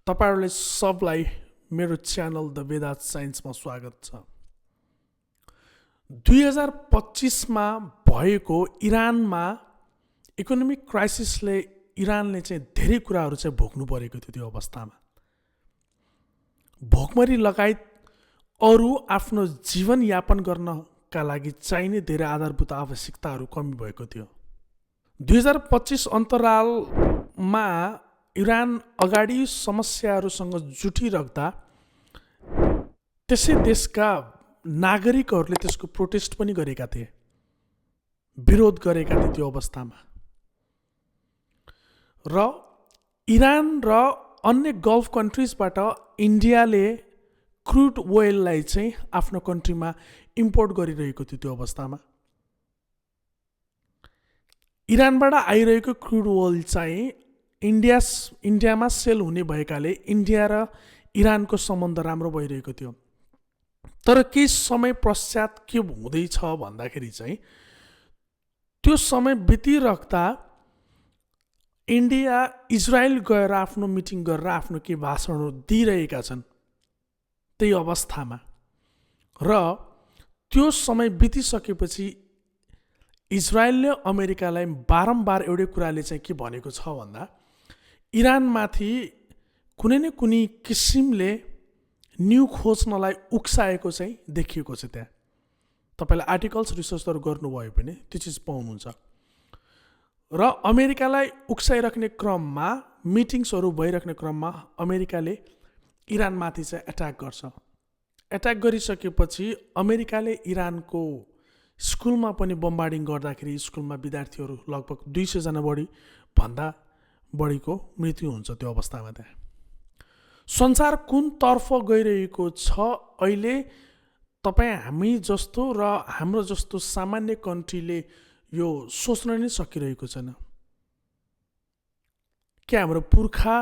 तपाईहरुले सबलाई मेरो च्यानल द वेदांत साइन्समा स्वागत छ। 2025 मा भएको इरानमा इकोनोमिक क्राइसिसले इरानले चाहिँ धेरै कुराहरू चाहिँ भोग्नु परेको थियो। त्यो अवस्थामा भोकमरी लगायत अरू आफ्नो जीवन यापन गर्नका लागि चाहिने धेरै आधारभूत आवश्यकताहरू कमी भएको थियो। 2025 अन्तरालमा इरान अगाडि समस्याहरूसँग जुटिराख्दा त्यसै देशका नागरिकहरूले त्यसको प्रोटेस्ट पनि गरेका थिए, विरोध गरेका थिए। त्यो अवस्थामा र इरान र अन्य गल्फ कन्ट्रिजबाट इन्डियाले क्रुड ओइललाई चाहिँ आफ्नो कन्ट्रीमा इम्पोर्ट गरिरहेको थियो। त्यो अवस्थामा इरानबाट आइरहेको क्रुड ओइल चाहिँ इन्डियामा सेल हुने भएकाले इन्डिया र इरानको सम्बन्ध राम्रो भइरहेको थियो। तर केही समय पश्चात के हुँदैछ भन्दाखेरि चाहिँ त्यो समय बितिराख्दा इन्डिया इजरायल गएर आफ्नो मिटिङ गरेर आफ्नो केही भाषणहरू दिइरहेका छन् त्यही अवस्थामा। र त्यो समय बितिसकेपछि इजरायलले अमेरिकालाई बारम्बार एउटै कुराले चाहिँ के भनेको छ भन्दा इरानमाथि कुनै न कुनै किसिमले न्यू खोज्नलाई उक्साएको चाहिँ देखिएको छ। त्यहाँ तपाईँले आर्टिकल्स रिसर्चहरू गर्नुभयो भने त्यो चिज पाउनुहुन्छ। र अमेरिकालाई उक्साइराख्ने क्रममा मिटिङ्सहरू भइराख्ने क्रममा अमेरिकाले इरानमाथि चाहिँ एट्याक गर्छ। एट्याक गरिसकेपछि अमेरिकाले इरानको स्कुलमा पनि बम्बार्डिङ गर्दाखेरि स्कुलमा विद्यार्थीहरू लगभग 200 जना भन्दा बढीको मृत्यु हुन्छ। त्यो अवस्थामा त्यहाँ संसार कुन तर्फ गइरहेको छ अहिले हामी जस्तो र हाम्रो जस्तो सामान्य कन्ट्रीले यो सोच्न नै सकिरहेको छैन। के हाम्रो पुर्खा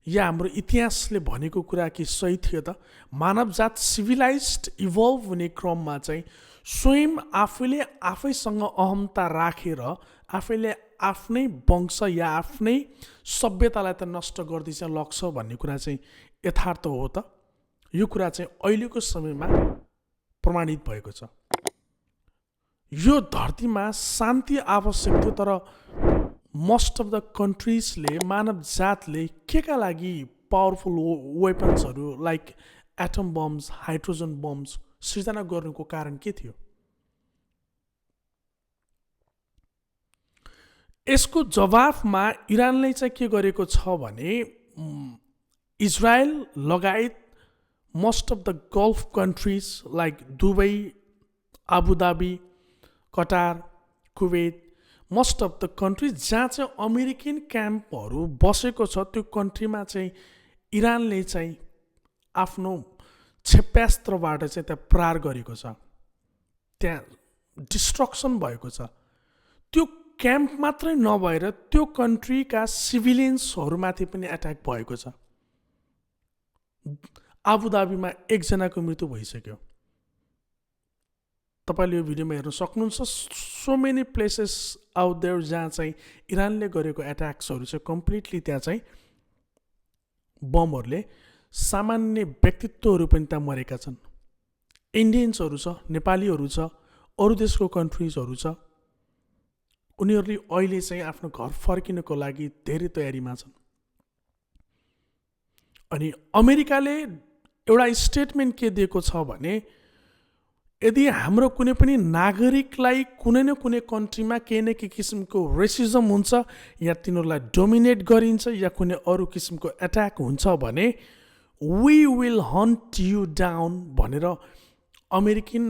या हाम्रो इतिहासले भनेको कुरा कि सही थियो त? मानवजात सिभिलाइज्ड इभल्भ हुने क्रममा चाहिँ स्वयं आफैले आफैसँग अहमता राखेर आफैले आफ्नै वंश या आफ्नै सभ्यतालाई त नष्ट गर्दै चाहिँ लग्छ भन्ने कुरा चाहिँ यथार्थ हो त? यो कुरा चाहिँ अहिलेको समयमा प्रमाणित भएको छ। यो धरतीमा शान्ति आवश्यक थियो, तर मोस्ट अफ द कन्ट्रिजले मानव जातले केका लागि पावरफुल वेपन्सहरू like atom bombs, hydrogen bombs सृजना गर्नुको कारण के थियो? यसको जवाफमा इरानले चाहिँ के गरेको छ भने इजरायल लगायत most of the gulf countries like Dubai, Abu Dhabi, Qatar, Kuwait, most of the countries जहाँ चाहिँ अमेरिकन क्याम्पहरू बसेको छ त्यो कन्ट्रीमा चाहिँ इरानले चाहिँ आफ्नो क्षेप्यास्त्रबाट चाहिँ त्यहाँ प्रहार गरेको छ। त्यहाँ डिस्ट्रक्सन भएको छ। त्यो क्याम्प मात्रै नभएर त्यो कन्ट्रीका सिभिलियन्सहरूमाथि पनि एट्याक भएको छ। आबुधाबीमा 1 जनाको मृत्यु भइसक्यो। तपाईँले यो भिडियोमा हेर्न सक्नुहुन्छ। So many places out there जहाँ चाहिँ इरानले गरेको एट्याक्सहरू चाहिँ कम्प्लिटली त्यहाँ चाहिँ बमहरूले सामान्य व्यक्तित्वहरू पनि त्यहाँ मरेका छन्। इन्डियन्सहरू छ, नेपालीहरू छ, अरू देशको कन्ट्रिजहरू छ। उनीहरूले अहिले चाहिँ आफ्नो घर फर्किनको लागि धेरै तयारीमा छन्। अनि अमेरिकाले एउटा स्टेटमेन्ट के दिएको छ भने यदि हाम्रो कुनै पनि नागरिकलाई कुनै न कुनै कन्ट्रीमा केही न केही किसिमको रेसिजम हुन्छ या तिनीहरूलाई डोमिनेट गरिन्छ या कुनै अरू किसिमको एट्याक हुन्छ भने we will hunt you down भनेर अमेरिकन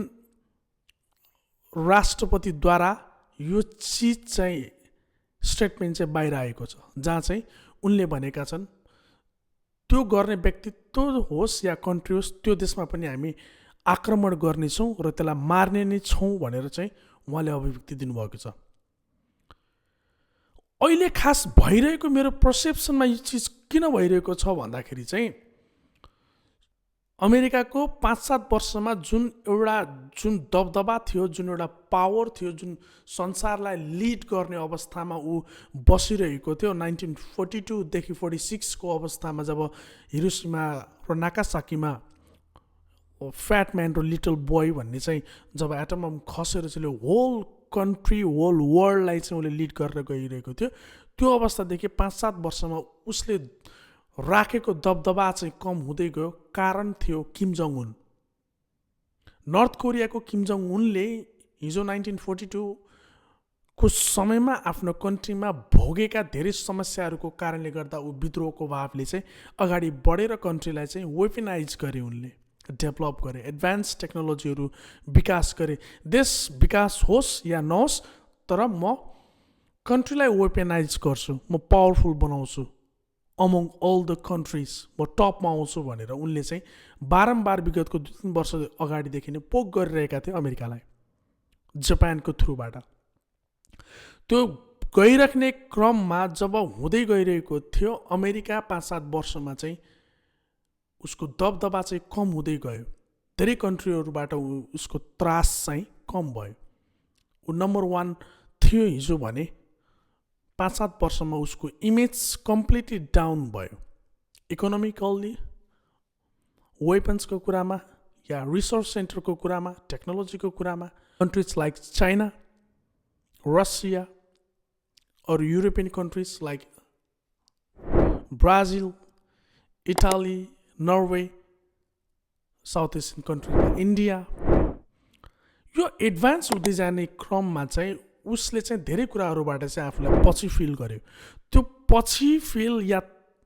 राष्ट्रपतिद्वारा यो चिज चाहिँ स्टेटमेन्ट चाहिँ बाहिर आएको छ, जहाँ चाहिँ उनले भनेका छन् त्यो गर्ने व्यक्तित्व होस् या कन्ट्री होस् त्यो देशमा पनि हामी आक्रमण गर्नेछौँ र त्यसलाई मार्ने नै छौँ भनेर चाहिँ उहाँले अभिव्यक्ति दिनुभएको छ। अहिले खास भइरहेको मेरो पर्सेप्सनमा यो चिज किन भइरहेको छ भन्दाखेरि चाहिँ अमेरिकाको 5-7 वर्षमा जुन दबदबा थियो, जुन एउटा पावर थियो, जुन संसारलाई लिड गर्ने अवस्थामा ऊ बसिरहेको थियो 1942 देखि 46 को अवस्थामा, जब हिरोसिमा र नागासाकीमा फ्याट म्यान र लिटल बोय भन्ने चाहिँ जब एटम बम खसेर चाहिँ होल कन्ट्री, होल वर्ल्डलाई चाहिँ उसले लिड गरेर गइरहेको थियो। त्यो अवस्थादेखि 5-7 वर्षमा उसले राखेको दबदबा चाहिँ कम हुँदै गयो। कारण थियो किम जोङ उन। नर्थ कोरियाको किम जोङ उनले हिजो 1942 को समयमा आफ्नो कन्ट्रीमा भोगेका धेरै समस्याहरूको कारणले गर्दा ऊ विद्रोहको भावले चाहिँ अगाडि बढेर कन्ट्रीलाई चाहिँ वेपनाइज गरे, उनले डेभलप गरे, एडभान्स टेक्नोलोजीहरू विकास गरे। देश विकास होस् या नहोस्, तर म कन्ट्रीलाई वेपनाइज गर्छु, म पावरफुल बनाउँछु, अमङ अल द कन्ट्रिज म टपमा आउँछु भनेर उनले चाहिँ बारम्बार विगतको 2-3 वर्ष अगाडिदेखि नै पोक गरिरहेका थिए अमेरिकालाई जापानको थ्रुबाट। त्यो गइराख्ने क्रममा जब हुँदै गइरहेको थियो, अमेरिका 5-7 वर्षमा चाहिँ उसको दबदबा चाहिँ कम हुँदै गयो। धेरै कन्ट्रीहरूबाट उसको त्रास चाहिँ कम भयो। ऊ नम्बर 1 थियो हिजो भने 5-7 वर्षमा उसको इमेज कम्प्लिटली डाउन भयो। इकोनोमिकल्ली, वेपन्सको कुरामा या रिसर्च सेन्टरको कुरामा, टेक्नोलोजीको कुरामा कन्ट्रिज लाइक चाइना, रसिया और European countries like Brazil, Italy, Norway, south Asian country, India, यो एडभान्स हुँदै जाने क्रममा चाहिँ उसले चाहिँ धेरै कुराहरूबाट चाहिँ आफूलाई पछि फिल गर्यो। त्यो पछि फिल या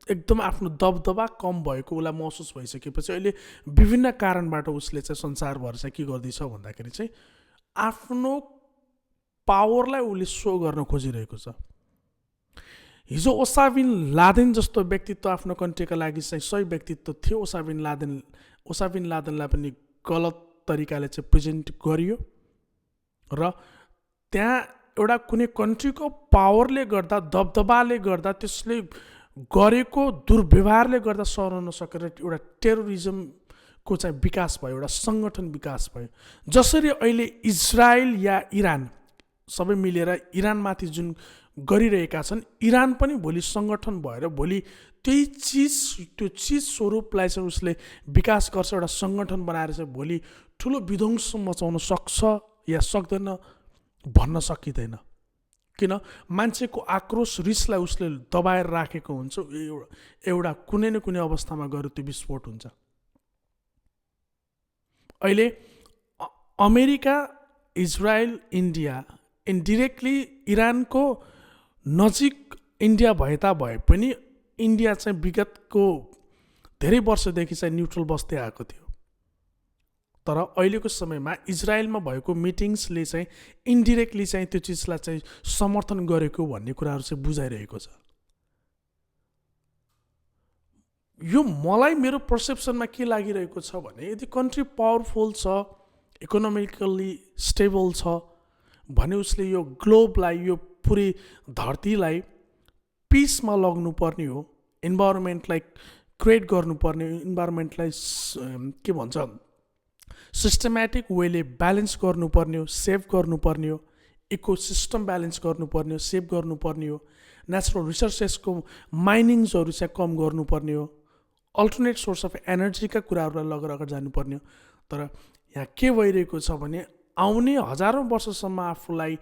एकदम आफ्नो दबदबा कम भएको उसलाई महसुस भइसकेपछि अहिले विभिन्न कारणबाट उसले चाहिँ संसारभर चाहिँ के गर्दैछ भन्दाखेरि चाहिँ आफ्नो पावरलाई उसले सो गर्न खोजिरहेको छ। हिजो ओसामा बिन लादेन जस्तो व्यक्तित्व आफ्नो कन्ट्रीका लागि चाहिँ सही व्यक्तित्व थियो। ओसामा बिन लादेनलाई पनि गलत तरिकाले चाहिँ प्रेजेन्ट गरियो र त्यहाँ एउटा कुनै कन्ट्रीको पावरले गर्दा, दबदबाले गर्दा, त्यसले गरेको दुर्व्यवहारले गर्दा सहन नसकेर एउटा टेरोरिजमको चाहिँ विकास भयो, एउटा सङ्गठन विकास भयो। जसरी अहिले इजरायल या इरान सबै मिलेर इरानमाथि जुन गरिरहेका छन्, इरान पनि भोलि सङ्गठन भएर भोलि त्यो चिज स्वरूपलाई चाहिँ उसले विकास गर्छ, एउटा सङ्गठन बनाएर चाहिँ भोलि ठुलो विध्वंस मचाउन सक्छ या सक्दैन भन्न सकिँदैन। किन मान्छेको आक्रोश, रिसलाई उसले दबाएर राखेको हुन्छ। एउटा कुनै न कुनै अवस्थामा गएर त्यो विस्फोट हुन्छ। अहिले अमेरिका, इजरायल, इन्डिया इन्डिरेक्टली इरानको नजिक इन्डिया भए पनि इन्डिया चाहिँ विगतको धेरै वर्षदेखि चाहिँ न्युट्रल बस्दै आएको थियो। तर अहिलेको समयमा इजरायलमा भएको मिटिङ्सले चाहिँ इन्डिरेक्टली चाहिँ त्यो चिजलाई चाहिँ समर्थन गरेको भन्ने कुराहरू चाहिँ बुझाइरहेको छ। यो मलाई मेरो पर्सेप्सनमा के लागिरहेको छ भने यदि कन्ट्री पावरफुल छ, इकोनोमिकल्ली स्टेबल छ भने उसले यो ग्लोबलाई, यो पुरै धरतीलाई पिसमा लग्नुपर्ने हो। इन्भाइरोमेन्टलाई क्रिएट गर्नुपर्ने, इन्भाइरोमेन्टलाई के भन्छ सिस्टमेटिक वेले ब्यालेन्स गर्नुपर्ने हो, सेभ गर्नुपर्ने हो, इकोसिस्टम ब्यालेन्स गर्नुपर्ने हो, सेभ गर्नुपर्ने हो, नेचुरल रिसोर्सेसको माइनिङ्सहरू चाहिँ कम गर्नुपर्ने हो, अल्टरनेट सोर्स अफ एनर्जीका कुराहरूलाई लगेर अगाडि जानुपर्ने हो। तर यहाँ के भइरहेको छ भने आउने हजारौँ वर्षसम्म आफूलाई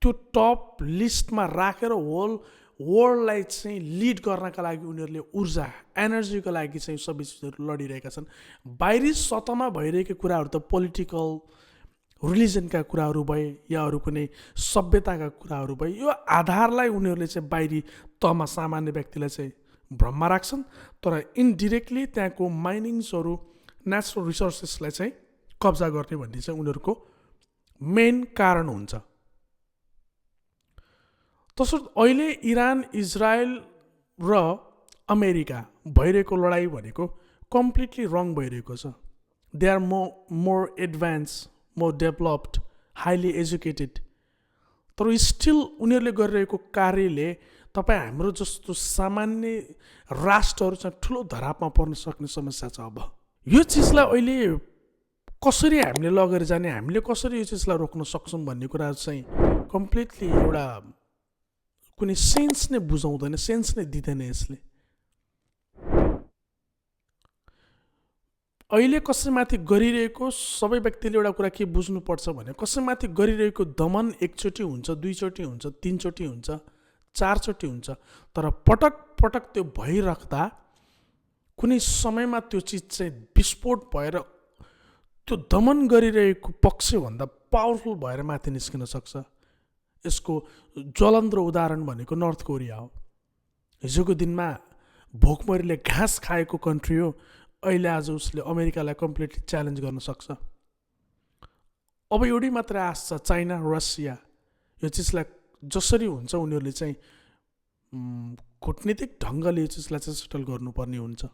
त्यो टप लिस्टमा राखेर होल वर्ल्डलाई चाहिँ लिड गर्नका लागि उनीहरूले ऊर्जा, एनर्जीको लागि चाहिँ सबै चिजहरू लडिरहेका छन्। बाहिरी सतहमा भइरहेको कुराहरू त पोलिटिकल, रिलिजनका कुराहरू भए या अरू कुनै सभ्यताका कुराहरू भए, यो आधारलाई उनीहरूले चाहिँ बाहिरी तहमा सामान्य व्यक्तिलाई चाहिँ भ्रममा राख्छन्। तर इन्डिरेक्टली त्यहाँको माइनिङ्सहरू, नेचुरल रिसोर्सेसलाई चाहिँ कब्जा गर्ने भन्ने चाहिँ उनीहरूको मेन कारण हुन्छ। तसर्थ अहिले इरान, इजरायल र अमेरिका भइरहेको लडाइँ भनेको कम्प्लिटली रङ भइरहेको छ। They are more advance, more developed, highly educated. तर स्टिल उनीहरूले गरिरहेको कार्यले तपाईँ हाम्रो जस्तो सामान्य राष्ट्रहरू चाहिँ ठुलो धरापमा पर्न सक्ने समस्या छ। अब यो चिजलाई अहिले कसरी हामीले लगेर जाने, हामीले कसरी यो चिजलाई रोक्न सक्छौँ भन्ने कुरा चाहिँ कम्प्लिटली एउटा कुनै सेन्स नै बुझाउँदैन, सेन्स नै दिँदैन यसले। अहिले कसैमाथि गरिरहेको सबै व्यक्तिले एउटा कुरा के बुझ्नुपर्छ भने कसैमाथि गरिरहेको दमन एकचोटि हुन्छ, दुईचोटि हुन्छ, तीनचोटि हुन्छ, चारचोटि हुन्छ, तर पटक पटक त्यो भइराख्दा कुनै समयमा त्यो चिज चाहिँ विस्फोट भएर त्यो दमन गरिरहेको पक्षभन्दा पावरफुल भएर माथि निस्किन सक्छ। यसको ज्वलन्त उदाहरण भनेको नर्थ कोरिया हो। हिजोको दिनमा भोकमरीले घाँस खाएको कन्ट्री हो, अहिले आज उसले अमेरिकालाई कम्प्लिटली च्यालेन्ज गर्न सक्छ। अब एउटै मात्र आश छ, चाइना, रसिया यो चिजलाई जसरी हुन्छ उनीहरूले चाहिँ कूटनीतिक ढङ्गले यो चिजलाई चाहिँ सेटल गर्नुपर्ने हुन्छ।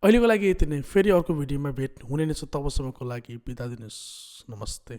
अहिलेको लागि यति नै, फेरि अर्को भिडियोमा भेट हुने नै छ। तबसम्मको लागि बिदा दिनुहोस्, नमस्ते।